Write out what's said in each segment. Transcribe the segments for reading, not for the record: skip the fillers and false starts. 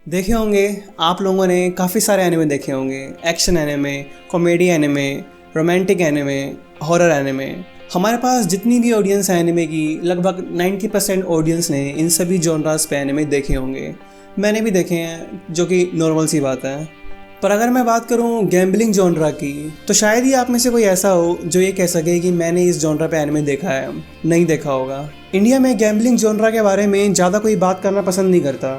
देखे होंगे आप लोगों ने काफ़ी सारे एनिमे देखे होंगे। Action anime, comedy anime, romantic anime, horror anime. हमारे पास जितनी भी ऑडियंस है एनिमे की, लगभग 90% ऑडियंस ने इन सभी जॉनरास पे एनिमे देखे होंगे। मैंने भी देखे हैं, जो कि नॉर्मल सी बात है। पर अगर मैं बात करूं गैम्बलिंग जॉनरा की, तो शायद ही आप में से कोई ऐसा हो जो ये कह सके कि मैंने इस जॉनरा पे एनिमे देखा है। नहीं देखा होगा। इंडिया में गैम्बलिंग जॉनरा के बारे में ज़्यादा कोई बात करना पसंद नहीं करता,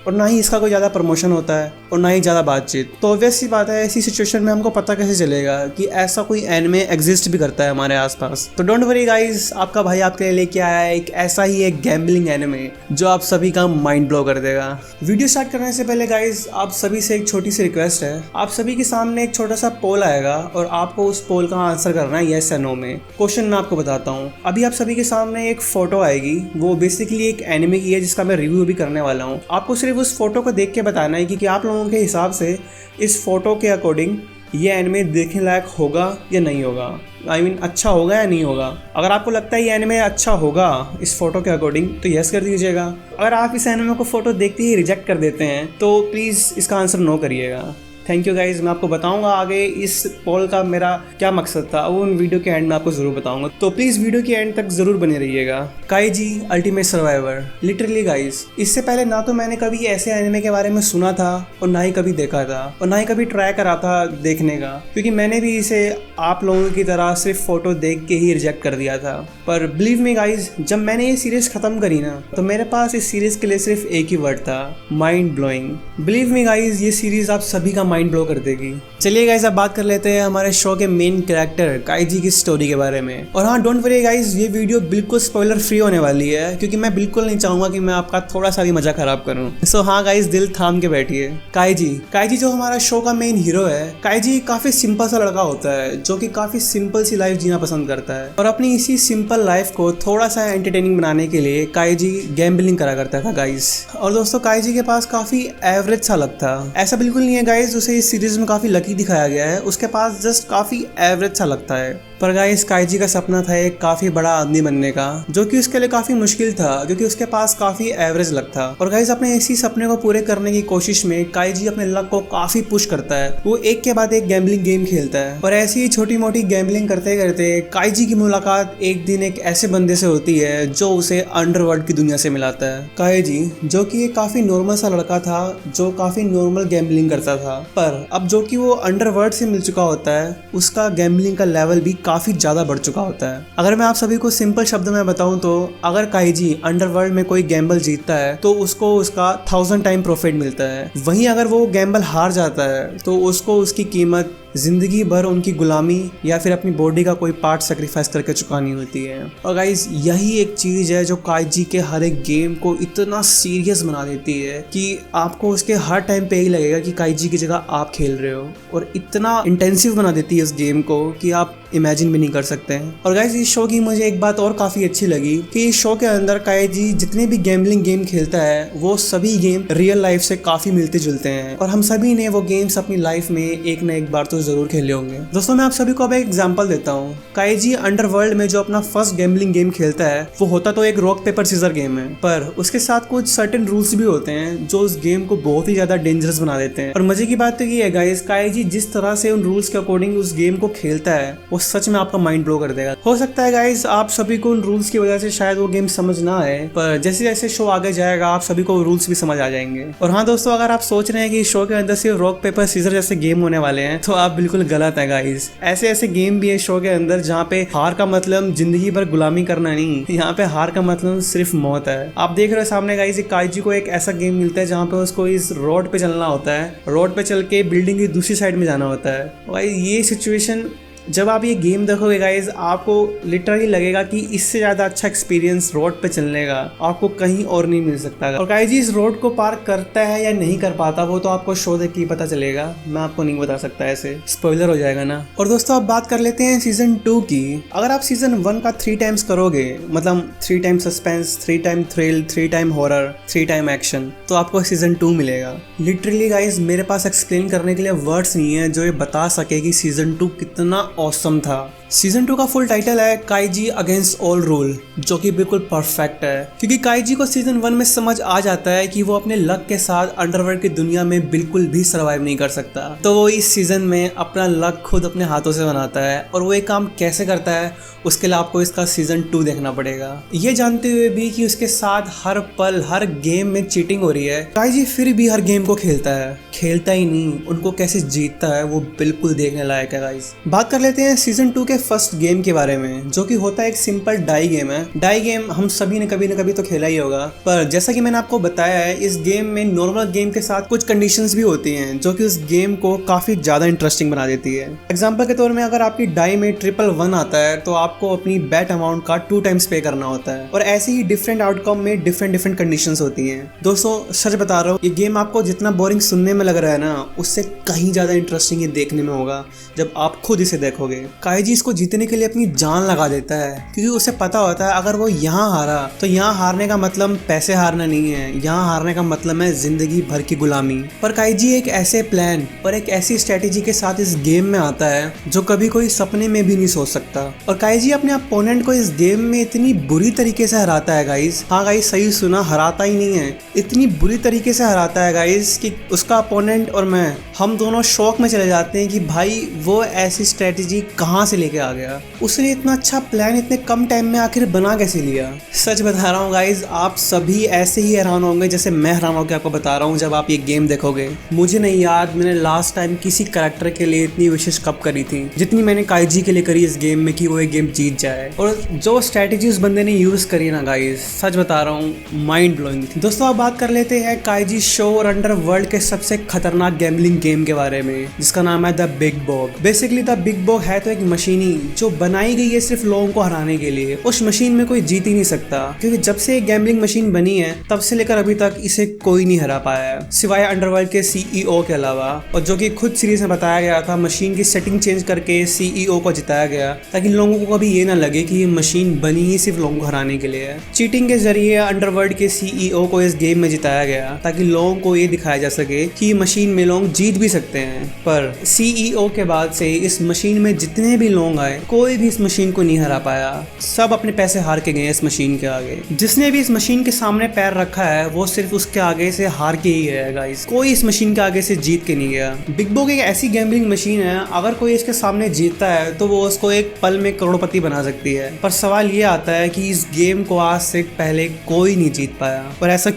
और ना ही इसका कोई ज़्यादा प्रमोशन होता है और ना ही ज़्यादा बातचीत। तो ऑब्वियस सी बात है, ऐसी सिचुएशन में हमको पता कैसे चलेगा कि ऐसा कोई एनिमे एग्जिस्ट भी करता है हमारे आसपास। तो डोंट वरी गाइस, आपका भाई आपके लिए लेके आया है एक ऐसा ही एक गैम्बलिंग एनिमे जो आप सभी का माइंड ब्लो कर देगा। वीडियो स्टार्ट करने से पहले गाइस, आप सभी से एक छोटी सी रिक्वेस्ट है। आप सभी के सामने एक छोटा सा पोल आएगा और आपको उस पोल का आंसर करना है येस या नो में। क्वेश्चन मैं आपको बताता हूँ। अभी आप सभी के सामने एक फोटो आएगी, वो बेसिकली एक एनिमे की है जिसका मैं रिव्यू भी करने वाला हूँ। आपको सिर्फ उस फोटो को देख के बताना है कि आप लोगों के हिसाब से इस फोटो के अकॉर्डिंग ये एनिमे देखने लायक होगा या नहीं होगा। आई मीन अच्छा होगा या नहीं होगा। अगर आपको लगता है ये एनिमे अच्छा होगा इस फोटो के अकॉर्डिंग, तो यस कर दीजिएगा। अगर आप इस एनिमे को फोटो देखते ही रिजेक्ट कर देते हैं, तो प्लीज़ इसका आंसर नो करिएगा। Thank you guys. मैं आपको बताऊंगा आगे इस पोल का मेरा क्या मकसद था, वो उन वीडियो के एंड में आपको ज़रूर बताऊंगा। तो प्लीज़ वीडियो के एंड तक ज़रूर बने रहिएगा। काइजी अल्टीमेट सर्वाइवर। लिटरली गाइज, इससे पहले ना तो मैंने कभी ऐसे एनिमे के बारे में सुना था और ना ही कभी देखा था और ना ही कभी ट्राई करा था देखने का, क्योंकि मैंने भी इसे आप लोगों की तरह सिर्फ फोटो देख के ही रिजेक्ट कर दिया था। पर बिलीव मी गाइज, जब मैंने ये सीरीज खत्म करी ना, तो मेरे पास इस सीरीज के लिए सिर्फ एक ही वर्ड था, mind blowing. Believe me guys, ये सीरीज आप सभी का माइंड ब्लो कर देगी। चलिए गाइज, अब बात कर लेते हैं हमारे शो के मेन कैरेक्टर काइजी की स्टोरी के बारे में। और हाँ, डोंट वरी गाइज, ये वीडियो बिल्कुल स्पॉइलर फ्री होने वाली है, क्योंकि मैं बिल्कुल नहीं चाहूंगा कि मैं आपका थोड़ा सा भी मजा खराब करूं। सो हाँ गाइज, दिल थाम के बैठिए। काइजी जो हमारा शो का मेन हीरो है, काइजी काफी सिंपल सा लड़का होता है जो कि काफी सिंपल सी लाइफ जीना पसंद करता है। और अपनी इसी सिंपल लाइफ को थोड़ा सा एंटरटेनिंग बनाने के लिए काइजी गैम्बलिंग करा करता था गाइज। और दोस्तों, काइजी के पास काफी एवरेज सा लक था। ऐसा बिल्कुल नहीं है गाइज उसे इस सीरीज में काफी लकी दिखाया गया है, उसके पास जस्ट काफी एवरेज सा लगता है। पर गाइस, काइजी का सपना था एक काफी बड़ा आदमी बनने का, जो कि उसके लिए काफी मुश्किल था क्योंकि उसके पास काफी एवरेज लक था। और गाइस, अपने इसी सपने को पूरे करने की कोशिश में काइजी अपने लक को काफी पुश करता है। वो एक के बाद एक गैम्बलिंग गेम खेलता है और ऐसी ही छोटी मोटी गैम्बलिंग करते करते काइजी की मुलाकात एक दिन एक ऐसे बंदे से होती है जो उसे अंडरवर्ल्ड की दुनिया से मिलाता है। काइजी, जो कि एक काफी नॉर्मल सा लड़का था जो काफी नॉर्मल गैम्बलिंग करता था, पर अब जो कि वो अंडरवर्ल्ड से मिल चुका होता है, उसका गैम्बलिंग का लेवल भी काफी ज्यादा बढ़ चुका होता है। अगर मैं आप सभी को सिंपल शब्द में बताऊं, तो अगर काइजी अंडरवर्ल्ड में कोई गैम्बल जीतता है तो उसको उसका 1000 टाइम प्रॉफिट मिलता है। वहीं अगर वो गैम्बल हार जाता है तो उसको उसकी कीमत जिंदगी भर उनकी गुलामी या फिर अपनी बॉडी का कोई पार्ट सेक्रीफाइस करके चुकानी होती है। और गाइज, यही एक चीज है जो काइजी के हर एक गेम को इतना सीरियस बना देती है कि आपको उसके हर टाइम पे ही लगेगा कि काइजी की जगह आप खेल रहे हो, और इतना इंटेंसिव बना देती है उस गेम को कि आप इमेजिन भी नहीं कर सकते हैं। और गाइज, इस शो की मुझे एक बात और काफी अच्छी लगी कि इस शो के अंदर काइजी जितने भी गैम्बलिंग गेम खेलता है, वो सभी गेम रियल लाइफ से काफी मिलते जुलते हैं, और हम सभी ने वो गेम्स अपनी लाइफ में एक ना एक बार तो जरूर खेले होंगे। दोस्तों, मैं आप सभी को अब एक एग्जांपल देता हूँ। काइजी अंडरवर्ल्ड में जो अपना फर्स्ट गैम्बलिंग गेम खेलता है, वो होता तो एक रॉक पेपर सीजर गेम है, पर उसके साथ कुछ सर्टेन रूल्स भी होते हैं जो उस गेम को बहुत ही ज्यादा डेंजरस बना देते हैं। और मजे की बात तो ये है गाइस, काइजी जिस तरह से उन रूल्स के अकॉर्डिंग उस गेम को खेलता है, वो सच में आपका माइंड ब्लो कर देगा। हो सकता है गाइस आप सभी को उन रूल्स की वजह से शायद वो गेम समझ ना आए, पर जैसे जैसे शो आगे जाएगा आप सभी को रूल्स भी समझ आ जाएंगे। और हाँ दोस्तों, अगर आप सोच रहे हैं कि शो के अंदर सिर्फ रॉक पेपर सीजर जैसे गेम होने वाले हैं, तो आप बिल्कुल गलत है गाइस। ऐसे ऐसे गेम भी है शो के अंदर जहाँ पे हार का मतलब जिंदगी भर गुलामी करना नहीं, यहाँ पे हार का मतलब सिर्फ मौत है। आप देख रहे हो सामने गाइस, काइजी को एक ऐसा गेम मिलता है जहाँ पे उसको इस रोड पे चलना होता है, रोड पे चल के बिल्डिंग की दूसरी साइड में जाना होता है। भाई, ये सिचुएशन जब आप ये गेम देखोगे गाइज, आपको लिटरली लगेगा कि इससे ज़्यादा अच्छा एक्सपीरियंस रोड पे चलने का आपको कहीं और नहीं मिल सकता। और गाइज, इस रोड को पार करता है या नहीं कर पाता वो तो आपको शो देख के ही पता चलेगा। मैं आपको नहीं बता सकता, ऐसे स्पॉइलर हो जाएगा ना। और दोस्तों, अब बात कर लेते हैं सीजन 2 की। अगर आप सीजन 1 का 3 टाइम्स करोगे, मतलब 3 time suspense, 3 time thrill, 3 time horror, 3 time action, तो आपको सीजन 2 मिलेगा। लिटरली गाइज, मेरे पास एक्सप्लेन करने के लिए वर्ड्स नहीं है जो ये बता सके कि सीजन 2 कितना ऑसम था। सीजन 2 का फुल टाइटल है काइजी अगेंस्ट ऑल रूल, जो कि बिल्कुल परफेक्ट है क्योंकि काइजी को सीजन 1 में समझ आ जाता है कि वो अपने लक के साथ अंडरवर्ल्ड की दुनिया में बिल्कुल भी सर्वाइव नहीं कर सकता। तो वो इस सीजन में अपना लक खुद अपने हाथों से बनाता है और वो एक काम कैसे करता है उसके लिए आपको इसका सीजन 2 देखना पड़ेगा। ये जानते हुए भी कि उसके साथ हर पल हर गेम में चीटिंग हो रही है, काइजी फिर भी हर गेम को खेलता है। खेलता ही नहीं, उनको कैसे जीतता है वो बिल्कुल देखने लायक है गाइस। बात कर लेते हैं सीजन 2 के फर्स्ट गेम के बारे में, जो कि होता है एक सिंपल डाई गेम है। डाई गेम हम सभी ने कभी न कभी तो खेला ही होगा, पर जैसा कि मैंने आपको बताया है इस गेम में नॉर्मल गेम के साथ कुछ कंडीशंस भी होती हैं जो कि उस गेम को काफी ज्यादा इंटरेस्टिंग बना देती है। एग्जाम्पल के तौर में अगर आपकी डाई में 111 आता है तो आपको अपनी बैट अमाउंट का 2 टाइम्स पे करना होता है, और ऐसे ही डिफरेंट आउटकम में डिफरेंट कंडीशंस होती हैं। दोस्तों सच बता रहा हूँ, ये गेम आपको जितना बोरिंग सुनने में लग रहा है ना, उससे कहीं ज्यादा इंटरेस्टिंग ये देखने में होगा जब आप खुद इसे देखोगे। काइजी इसको जीतने के लिए अपनी जान लगा देता है क्योंकि उसे पता होता है अगर वो यहाँ हारा तो यहाँ हारने का मतलब पैसे हारना नहीं है, यहाँ हारने का मतलब है जिंदगी भर की गुलामी। पर काइजी एक ऐसे प्लान और एक ऐसी स्ट्रेटेजी के साथ इस गेम में आता है जो कभी कोई सपने में भी नहीं सोच सकता। और काइजी अपने अपोनेंट को इस गेम में इतनी बुरी तरीके से हराता है गाइज, हाँ गाइज सही सुना, हराता ही नहीं है, इतनी बुरी तरीके से हराता है गाइज कि उसका अपोनेंट और मैं हम दोनों शौक में चले जाते हैं कि भाई वो ऐसी स्ट्रेटेजी कहाँ से लेके आ गया, उसने इतना अच्छा प्लान इतने कम टाइम में आखिर बना कैसे लिया। सच बता रहा हूँ गाइज, आप सभी ऐसे ही हैरान होंगे जैसे मैं हैरान होकर आपको बता रहा हूँ जब आप ये गेम देखोगे। मुझे नहीं याद मैंने लास्ट टाइम किसी कैरेक्टर के लिए इतनी विशेष कब करी थी जितनी मैंने काइजी के लिए करी इस गेम में कि वो एक गेम जीत जाए। और जो स्ट्रेटेजी उस बंदे ने यूज करी ना गाइज, सच बता रहा हूँ माइंड ब्लोइंग थी। दोस्तों अब बात कर लेते हैं काइजी शो और अंडरवर्ल्ड के सबसे खतरनाक गैम्बलिंग गेम के बारे में, जिसका नाम है the Big Bog. Basically the Big Bog है तो एक मशीन ही जो बनाई गई है सिर्फ लोगों को हराने के लिए। उस मशीन में कोई जीत ही नहीं सकता क्योंकि जब से एक गैम्बलिंग मशीन बनी है तब से लेकर अभी तक इसे कोई नहीं हरा पाया है सिवाय अंडरवर्ल्ड के सीईओ के अलावा, और जो कि खुद सीरीज में बताया गया था मशीन की सेटिंग चेंज करके सीईओ को जिताया गया ताकि लोगों को कभी ये ना लगे कि ये मशीन बनी ही सिर्फ लोगों को हराने के लिए है। चीटिंग के जरिए अंडरवर्ल्ड के सीईओ को इस गेम में जिताया गया ताकि लोगों को ये दिखाया जा सके कि मशीन में लोग जीत भी सकते हैं। पर सीईओ के बाद से इस मशीन में जितने भी लोग आए कोई भी इस मशीन को नहीं हरा पाया, सब अपने पैसे हार के गए इस मशीन के आगे। जिसने भी इस मशीन के सामने पैर रखा है वो सिर्फ उसके आगे से हार के ही गया है गाइस, कोई इस मशीन के आगे से जीत के नहीं गया। बिग बॉग एक ऐसी गैम्बलिंग मशीन है, अगर कोई इसके सामने जीतता है तो वो उसको एक पल में करोड़पति बना सकती है। पर सवाल ये आता है कि इस गेम को आज से पहले कोई नहीं जीत पाया। और ऐसा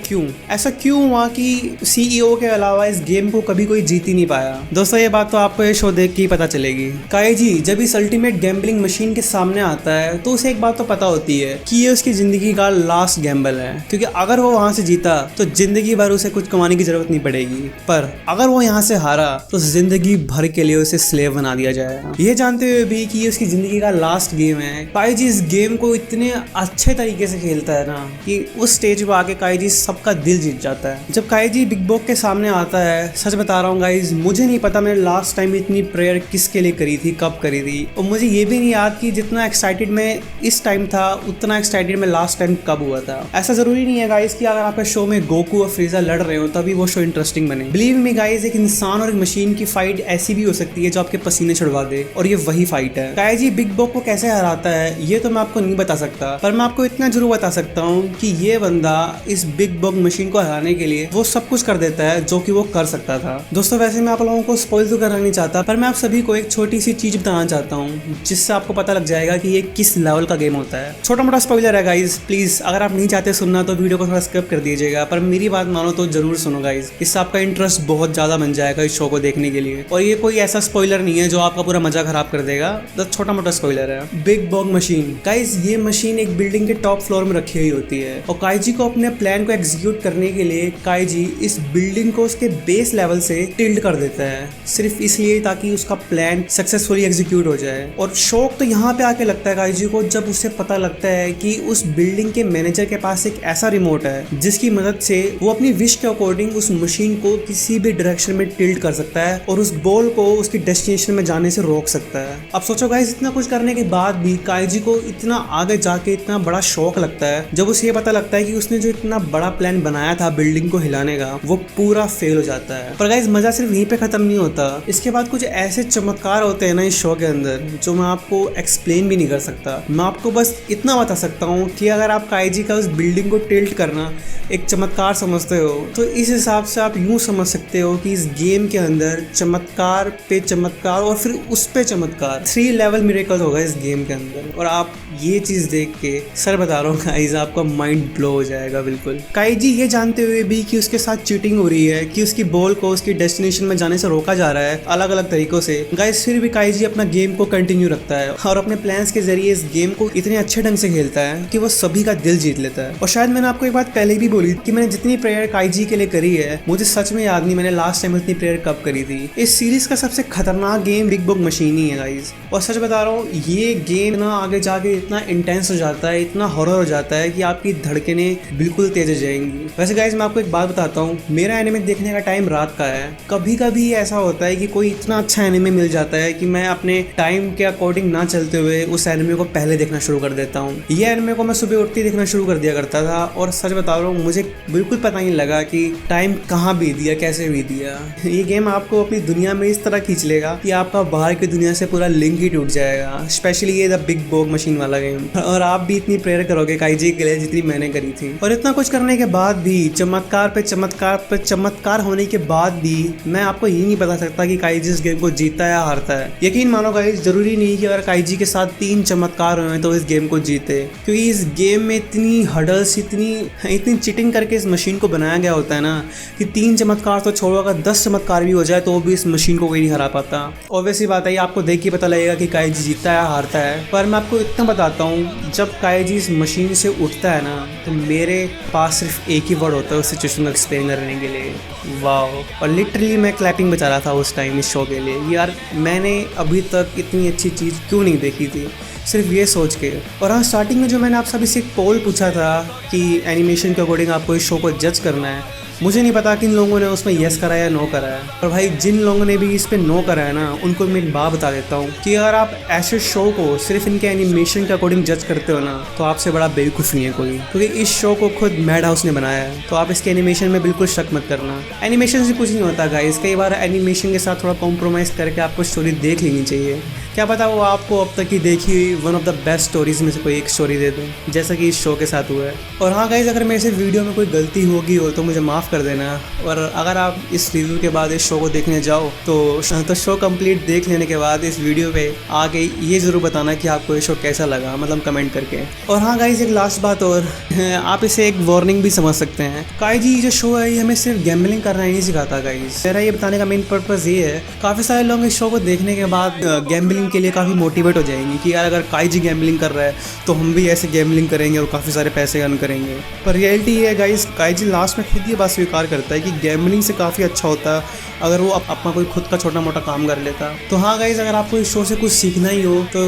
क्यों हुआ कि सीईओ के अलावा इस गेम को कभी कोई जीत ही नहीं पाया। दोस्तों ये बात तो आपको ये शो देख के ही पता चलेगी। काइजी जब इस अल्टीमेट गैम्बलिंग मशीन के सामने आता है तो उसे एक बात तो पता होती है कि ये उसकी जिंदगी का लास्ट गैम्बल है, क्योंकि अगर वो वहां से जीता तो जिंदगी भर उसे कुछ कमाने की जरूरत नहीं पड़ेगी, पर अगर वो यहाँ से हारा तो जिंदगी भर के लिए उसे स्लेव बना दिया जाएगा। ये जानते हुए भी कि ये उसकी जिंदगी का लास्ट गेम है, काइजी इस गेम को इतने अच्छे तरीके से खेलता है ना कि उस स्टेज पे आके काइजी सबका दिल जीत जाता है। जब काइजी बिग बॉग के सामने आता है, सच बता रहा हूँ गाइज, मुझे नहीं पता मैंने लास्ट टाइम इतनी प्रेयर किसके लिए करी थी, कब करी थी, और मुझे ये भी नहीं याद कि जितना एक्साइटेड मैं इस टाइम था उतना एक्साइटेड मैं लास्ट टाइम कब हुआ था। ऐसा जरूरी नहीं है गाइज कि अगर आपके शो में गोकू और फ्रीजा लड़ रहे हो तभी वो शो इंटरेस्टिंग बने। बिलीव मी गाइज, एक इंसान और एक मशीन की फाइट ऐसी भी हो सकती है जो आपके पसीने छुड़वा दे, और ये वही फाइट है। काइजी बिग बॉग को कैसे हराता है ये तो मैं आपको नहीं बता सकता, पर मैं आपको इतना जरूर बता सकता हूँ कि ये बंदा इस बिग बॉग मशीन को हराने के लिए वो सब कुछ कर देता है जो कि वो कर सकता था। दोस्तों वैसे मैं आप लोगों को स्पॉइल तो करना नहीं चाहता, पर मैं आप सभी को एक छोटी सी चीज बताना चाहता हूँ जिससे आपको पता लग जाएगा कि ये किस लेवल का गेम होता है। छोटा मोटा स्पॉइलर है गाइज, प्लीज अगर आप नहीं चाहते सुनना तो वीडियो को थोड़ा स्किप कर दीजिएगा, पर मेरी बात मानो तो जरूर सुनो गाइज, इससे आपका इंटरेस्ट बहुत ज्यादा बन जाएगा इस शो को देखने के लिए। और ये कोई ऐसा स्पॉइलर नहीं है जो आपका पूरा मजा खराब कर देगा, तो छोटा मोटा स्पॉइलर है। बिग बॉग मशीन गाइज, ये मशीन एक बिल्डिंग के टॉप फ्लोर में रखी हुई होती है, और काइजी को अपने प्लान को एग्जीक्यूट करने के लिए काइजी इस बिल्डिंग को उसके बेस लेवल से टिल्ट कर देता है, सिर्फ इसलिए ताकि उसका प्लान सक्सेसफुली एग्जीक्यूट हो जाए। और शौक तो यहाँ पे आके लगता है काइजी को जब उसे पता लगता है कि उस बिल्डिंग के मैनेजर के पास एक ऐसा रिमोट है जिसकी मदद से वो अपनी विश के अकॉर्डिंग उस मशीन को किसी भी डायरेक्शन में टिल्ट कर सकता है और उस बॉल को उसकी डेस्टिनेशन में जाने से रोक सकता है। अब सोचो गाइस, इतना कुछ करने के बाद भी काइजी को इतना आगे जाके इतना बड़ा शौक लगता है जब उसे ये पता लगता है कि उसने जो इतना बड़ा प्लान बनाया था बिल्डिंग को हिलाने का वो पूरा फेल हो जाता है। पर गाइस मजा सिर्फ यहीं पे खत्म नहीं होता, इसके बाद कुछ ऐसे चमत्कार होते हैं ना है इस शो के अंदर जो मैं आपको एक्सप्लेन भी नहीं कर सकता। मैं आपको बस इतना बता सकता हूँ कि अगर आप काइजी का उस बिल्डिंग को टिल्ट करना एक चमत्कार समझते हो तो इस हिसाब से आप यूँ समझ सकते हो कि इस गेम के अंदर चमत्कार पे चमत्कार और फिर उस पे चमत्कार 3 लेवल मिरेकल होगा इस गेम के अंदर। और आप ये चीज़ देख के सर बता रहा हूँ गाइज आपका माइंड ब्लो हो जाएगा बिल्कुल। काइजी ये जानते हुए भी कि उसके साथ चीटिंग हो रही है, कि उसकी बॉल को उसकी डेस्टिनेशन में जाने से रोका जा रहा है अलग अलग तरीकों से, गाइज फिर भी काइजी अपना गेम को कंटिन्यू रखता है और अपने प्लान्स के जरिए इस गेम को इतने अच्छे ढंग से खेलता है कि वो सभी का दिल जीत लेता है। और शायद मैंने आपको एक बात पहले भी बोली कि मैंने जितनी प्रेयर काइजी के लिए करी है मुझे सच में याद नहीं मैंने लास्ट टाइम इतनी प्रेयर कब करी थी। इस सीरीज का सबसे खतरनाक गेम बिग बुक मशीन ही है गाइज। और सच बता रहा हूँ ये गेम ना आगे जाके इतना इंटेंस हो जाता है, इतना हॉरर हो जाता है कि आपकी धड़कनें बिल्कुल तेज हो जाएंगी। वैसे गाइज मैं आपको एक बात बताता हूँ, मेरा एनिमे देखने का टाइम रात का है। कभी कभी ऐसा होता है कि कोई इतना अच्छा एनिमे मिल जाता है कि मैं अपने टाइम के अकॉर्डिंग ना चलते हुए उस एनिमे को पहले देखना शुरू कर देता हूँ। ये एनिमे को मैं सुबह उठते ही देखना शुरू कर दिया करता था और सच बता रहा हूँ मुझे बिल्कुल पता नहीं लगा कि टाइम कहाँ बीत दिया, कैसे बीत दिया। ये गेम आपको अपनी दुनिया में इस तरह खींच लेगा कि आपका बाहर की दुनिया से पूरा लिंक ही टूट जाएगा, स्पेशली ये द बिग बॉग मशीन वाला गेम। और आप भी इतनी प्रेयर करोगे काइजी के लिए जितनी मैंने करी थी। और इतना कुछ करने के बाद भी, चमत्कार पे चमत्कार पे चमत्कार होने के बाद भी मैं आपको ये नहीं बता सकता कि काइजी इस गेम को जीतता है या हारता है। यकीन मानो गाइज जरूरी नहीं कि अगर काइजी के साथ 3 चमत्कार हुए तो इस गेम को जीते, क्योंकि इस गेम में इतनी हडल्स इतनी चीटिंग करके इस मशीन को बनाया गया होता है ना कि 3 चमत्कार तो छोड़ो, अगर 10 चमत्कार भी हो जाए तो भी इस मशीन को कोई नहीं हरा पाता। ऑब्वियसली बात है आपको देख के पता लगेगा कि काइजी जीतता है या हारता है। पर मैं आपको इतना बताता हूँ जब काइजी इस मशीन से उठता है ना तो मेरे पास सिर्फ एक ही वर्ड होता है उस सिचुएशन को एक्सप्लेन करने के लिए, वाह। और लिटरली मैं क्लैपिंग बचा रहा था उस टाइम इस शो के लिए, यार मैंने अभी तक इतनी अच्छी चीज़ क्यों नहीं देखी थी सिर्फ ये सोच के। और हाँ स्टार्टिंग में जो मैंने आप सभी से एक पोल पूछा था कि एनिमेशन के अकॉर्डिंग आपको इस शो को जज करना है, मुझे नहीं पता किन लोगों ने उसमें यस करा या नो करा है। पर भाई जिन लोगों ने भी इस पे नो करा है ना उनको मैं एक बात बता देता हूँ कि अगर आप ऐसे शो को सिर्फ इनके एनिमेशन के अकॉर्डिंग जज करते हो ना तो आपसे बड़ा बेवकूफ़ नहीं है कोई, क्योंकि इस शो को खुद मैड हाउस ने बनाया है। तो आप इसके एनिमेशन में बिल्कुल शक मत करना। एनिमेशन से कुछ नहीं होता गाइस, कई बार एनिमेशन के साथ थोड़ा कॉम्प्रोमाइज़ करके आपको स्टोरी देख लेनी चाहिए। क्या पता वो आपको अब तक की देखी हुई one of the best stories में से कोई एक स्टोरी दे दूँ, जैसा कि इस शो के साथ हुआ है। और हाँ गाइज अगर मेरे से वीडियो में कोई गलती होगी हो तो मुझे माफ़ कर देना। और अगर आप इस रिव्यू के बाद इस शो को देखने जाओ तो शो कंप्लीट देख लेने के बाद इस वीडियो पे आके ये ज़रूर बताना कि आपको ये शो कैसा लगा, मतलब कमेंट करके। और हाँ गाइज एक लास्ट बात और आप इसे एक वार्निंग भी समझ सकते हैं। काइजी जो शो है ये हमें सिर्फ गैम्बलिंग करना ही नहीं सिखाता गाइज। मेरा ये बताने का मेन पर्पज़ ये है, काफ़ी सारे लोग इस शो को देखने के बाद गैम्बलिंग के लिए काफ़ी मोटिवेट हो जाएंगे कि यार अगर काइजी गैम्बलिंग कर रहा है तो हम भी ऐसे गैम्बलिंग करेंगे और काफ़ी सारे पैसे अर्न करेंगे। पर रियलिटी ये है गाइज, काइजी लास्ट में खुद ये बात स्वीकार करता है कि गैम्बलिंग से काफ़ी अच्छा होता है अगर वो अपना कोई खुद का छोटा मोटा काम कर लेता। तो हाँ गाइज अगर आपको इस शो से कुछ सीखना ही हो तो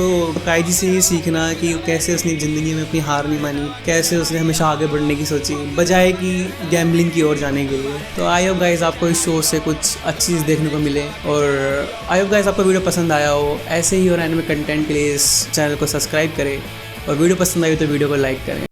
काइजी से ये सीखना कि कैसे उसने ज़िंदगी में अपनी हार नहीं मानी, कैसे उसने हमेशा आगे बढ़ने की सोची बजाय कि गैम्बलिंग की ओर जाने के लिए। तो आई होप गाइज आपको इस शो से कुछ अच्छी चीज़ देखने को मिले और आई होप गाइज आपको वीडियो पसंद आया हो। ऐसे ही और एनिमे कंटेंट के लिए इस चैनल को सब्सक्राइब करें और वीडियो पसंद आई तो वीडियो को लाइक करें।